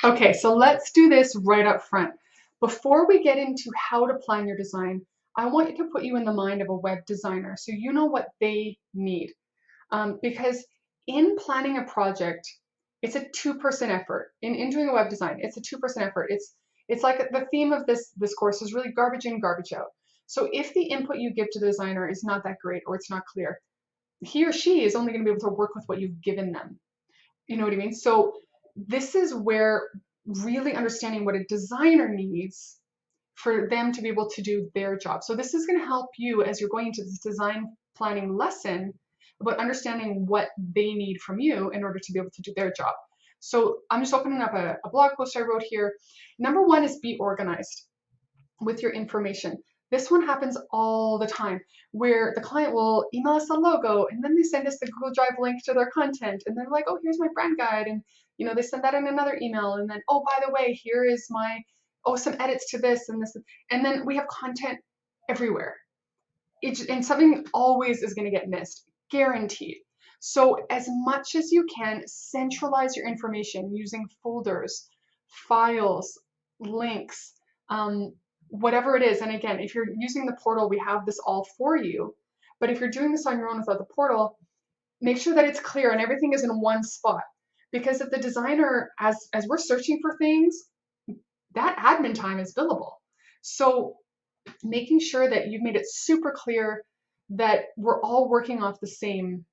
Okay, so let's do this right up front. Before we get into how to plan your design, I want to put you in the mind of a web designer so you know what they need. Because in planning a project, it's a two-person effort. In doing a web design, it's a two-person effort. It's like the theme of this course is really garbage in, garbage out. So if the input you give to the designer is not that great or it's not clear, he or she is only going to be able to work with what you've given them. You know what I mean? So this is where really understanding what a designer needs for them to be able to do their job. So this is going to help you as you're going into this design planning lesson about understanding what they need from you in order to be able to do their job. So I'm just opening up a blog post I wrote here. Number one is be organized with your information. This one happens all the time where the client will email us a logo and then they send us the Google Drive link to their content and they're like, oh, here's my brand guide. And they send that in another email. And then, oh, by the way, here is some edits to this and this. And then we have content everywhere. And something always is going to get missed, guaranteed. So as much as you can, centralize your information using folders, files, links, whatever it is. And again, if you're using the portal, we have this all for you. But if you're doing this on your own without the portal, make sure that it's clear and everything is in one spot. Because if the designer, as we're searching for things, that admin time is billable. So making sure that you've made it super clear that we're all working off the same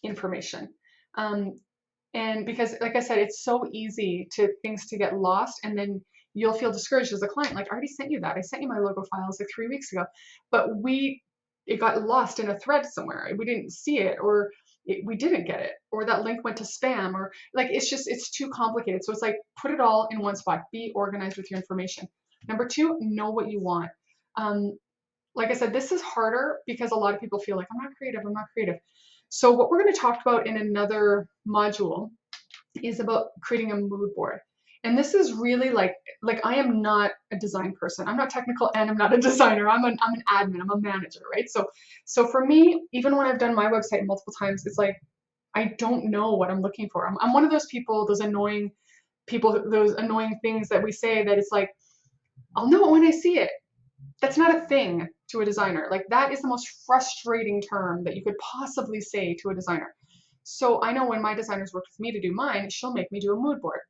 information. And because, like I said, it's so easy to things to get lost, and then you'll feel discouraged as a client. Like, I already sent you that. I sent you my logo files like 3 weeks ago, but it got lost in a thread somewhere. We didn't see it, or we didn't get it, or that link went to spam, or like it's too complicated. So it's like put it all in one spot. Be organized with your information. Number two, know what you want. Like I said, this is harder because a lot of people feel like I'm not creative. I'm not creative. So what we're going to talk about in another module is about creating a mood board. And this is really like I am not a design person. I'm not technical and I'm not a designer. I'm an admin. I'm a manager, right? So for me, even when I've done my website multiple times, it's like I don't know what I'm looking for. I'm one of those people, those annoying people, those annoying things that we say that it's like I'll know it when I see it. That's not a thing to a designer. Like that is the most frustrating term that you could possibly say to a designer. So I know when my designers work with me to do mine, she'll make me do a mood board.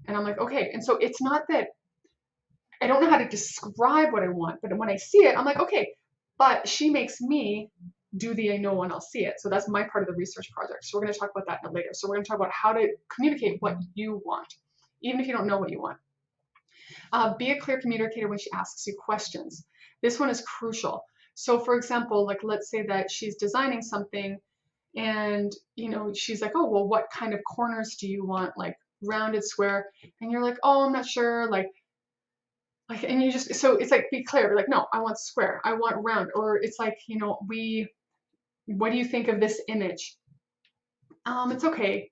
And I'm like, okay. And so it's not that I don't know how to describe what I want, but when I see it, I'm like, okay. But she makes me do the I know when I'll see it. So that's my part of the research project. So we're going to talk about that later. So we're going to talk about how to communicate what you want, even if you don't know what you want. Be a clear communicator when she asks you questions. This one is crucial. So for example, like let's say that she's designing something and she's like, oh, well, what kind of corners do you want? Like rounded, square? And you're like, oh, I'm not sure. And you just, so it's like, be clear. Be like, no, I want square. I want round. Or it's like, what do you think of this image? It's okay.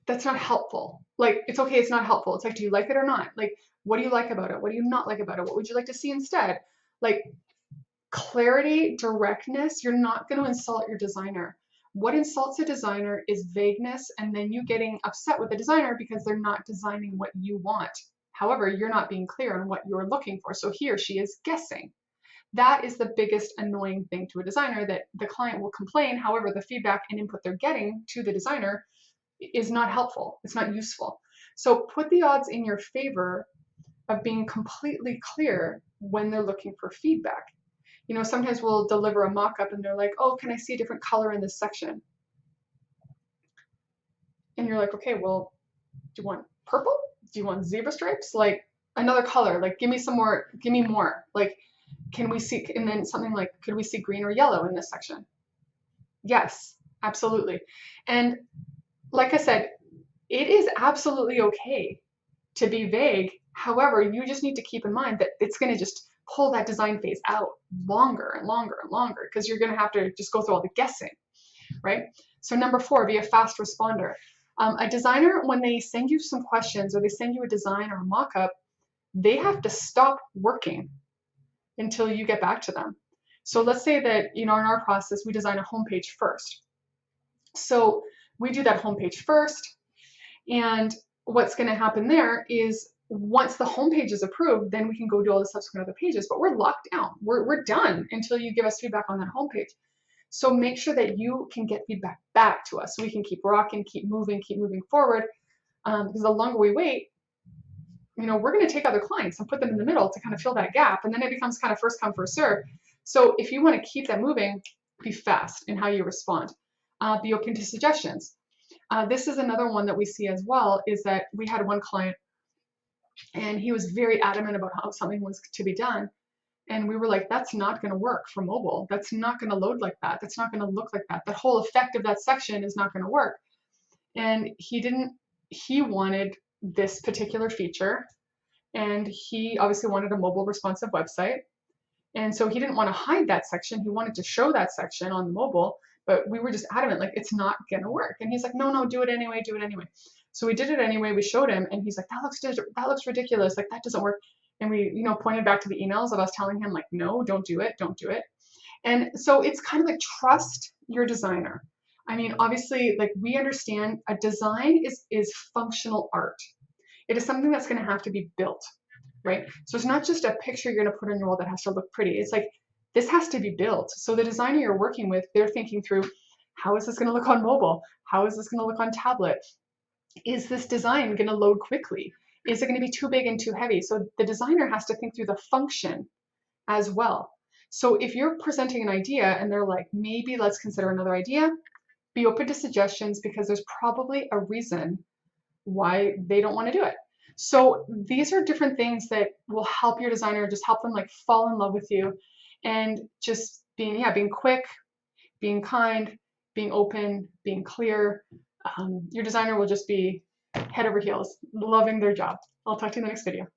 That's not helpful. Like, it's okay, it's not helpful. It's like, do you like it or not? Like, what do you like about it? What do you not like about it? What would you like to see instead? Like, clarity, directness, you're not going to insult your designer. What insults a designer is vagueness and then you getting upset with the designer because they're not designing what you want. However, you're not being clear on what you're looking for. So he or she is guessing. That is the biggest annoying thing to a designer, that the client will complain. However, the feedback and input they're getting to the designer is not helpful. It's not useful. So put the odds in your favor of being completely clear when they're looking for feedback. Sometimes we'll deliver a mock-up and they're like, oh, can I see a different color in this section? And you're like, okay, well, do you want purple? Do you want zebra stripes? Like another color, like give me more. Like, can we see, and then something like, could we see green or yellow in this section? Yes, absolutely. And like I said, it is absolutely okay to be vague. However, you just need to keep in mind that it's going to just pull that design phase out longer and longer and longer because you're going to have to just go through all the guessing, right? So number 4, be a fast responder. A designer, when they send you some questions or they send you a design or a mock-up, they have to stop working until you get back to them. So let's say that, in our process, we design a homepage first. So we do that homepage first, and what's going to happen there is once the homepage is approved, then we can go do all the subsequent other pages, but we're locked down. We're done until you give us feedback on that homepage. So make sure that you can get feedback back to us so we can keep rocking, keep moving forward. Because the longer we wait, we're going to take other clients and put them in the middle to kind of fill that gap. And then it becomes kind of first come, first serve. So if you want to keep that moving, be fast in how you respond. Be open to suggestions. This is another one that we see as well, is that we had one client and he was very adamant about how something was to be done. And we were like, that's not going to work for mobile. That's not going to load like that. That's not going to look like that. The whole effect of that section is not going to work. And he wanted this particular feature, and he obviously wanted a mobile responsive website. And so he didn't want to hide that section. He wanted to show that section on the mobile, but we were just adamant, like, it's not going to work. And he's like, no, do it anyway, do it anyway. So we did it anyway. We showed him, and he's like, that looks ridiculous. Like, that doesn't work. And we, pointed back to the emails of us telling him, like, no, don't do it. And so it's kind of like, trust your designer. I mean, obviously, like, we understand a design is functional art. It is something that's going to have to be built, right? So it's not just a picture you're going to put on your wall that has to look pretty. It's like, this has to be built. So the designer you're working with, they're thinking through, how is this going to look on mobile? How is this going to look on tablet? Is this design going to load quickly? Is it going to be too big and too heavy? So the designer has to think through the function as well. So if you're presenting an idea and they're like, maybe let's consider another idea, be open to suggestions, because there's probably a reason why they don't want to do it. So these are different things that will help your designer, just help them like fall in love with you, and just being quick, being kind, being open, being clear. Your designer will just be head over heels, loving their job. I'll talk to you in the next video.